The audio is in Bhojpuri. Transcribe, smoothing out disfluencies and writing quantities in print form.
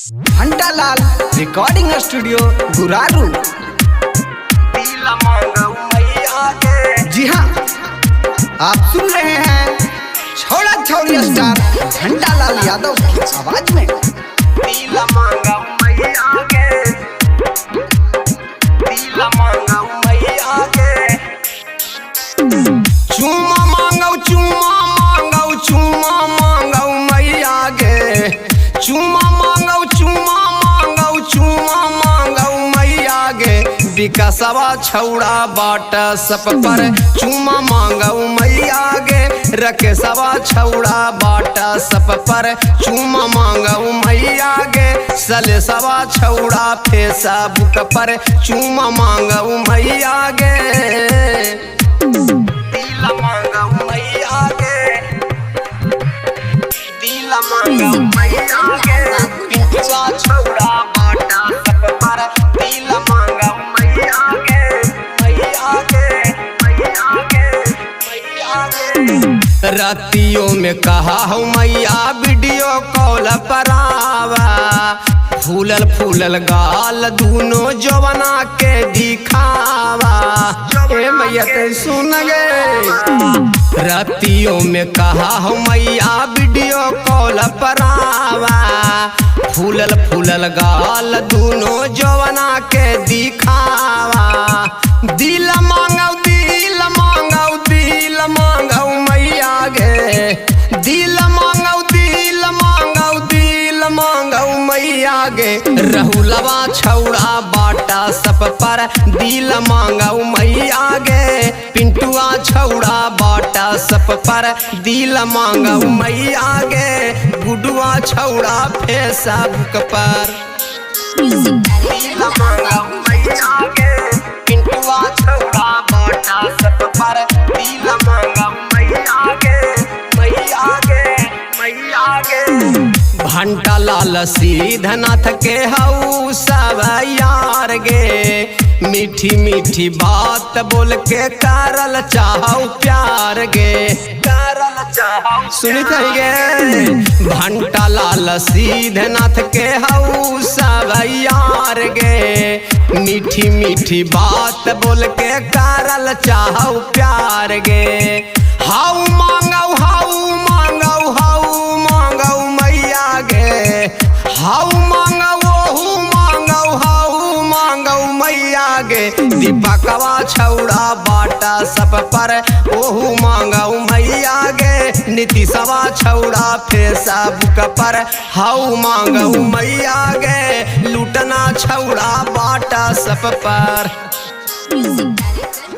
घंटालाल रिकॉर्डिंग स्टूडियो गुरारू। जी हाँ, आप सुन रहे हैं छोड़ा छोड़ी स्टार घंटालाल यादव की आवाज में। चूमा मांगौ चूमा मांगौ चूमा मांगौ मैया गे, चूमा मांगौ चूमा मांगौ चूमा मांगौ मैया गे। विकासवा छौड़ा बाट सब पर चूमा मांगौ मैया गे। रकेशवा छौड़ा बाट सब पर चूमा मांगौ मैया गे। सलेशवा छौड़ा फेसबुक पर चूमा मांगौ मैया गे। रातियों में कहा हूँ मैया वीडियो कॉल पर आवा। फूलल फूलल गाल दूनो जवना के दिखावा। ए मैया ते सुन गे। रातियों में कहा हूँ मैया वीडियो कॉल पर आवा। फूलल फूलल गाल दूनो जवना के दिखावा। दिल मांगौ दिल मांगौ दिल मांगौ मैया गे। दिल मांगौ दिल मांगौ दिल मांगौ मैया गे। रहुलवा छौड़ा बाटा सब पर दिल मांगौ मैया गे। पिंटुआ छौड़ा बाटा सब पर दिल मांगौ मैया गे। गुडुआ छौड़ा फेसबुक पर दिल मांगौ मैया गे। पिंटुआ छौड़ा बाटा सब पर दिल मांगौ मैया गे मैया गे मैया गे। घंटालाल सीधनाथ के हऊ सब यार गे। मीठी मीठी बात बोल के करल चाहौ प्यार गे। करल चाहौ सुनी गे। घंटालाल सीधनाथ के हऊ सब यार गे। मीठी मीठी बात बोल के करल चाहौ प्यार गे। हाउ मांगौ हाउ मांगौ हाउ मांगौ मैया गे। हाउ मांगौ ओहू मांगौ हाउ मांगौ मैया गे। दीपकवा छौड़ा बाटा सब पर ओहू मांगौ मैया गे। नीतीशवा छौड़ा फेसबुक पर हाउ मांगौ मैया गे। लूटना छौड़ा बाटा सब पर।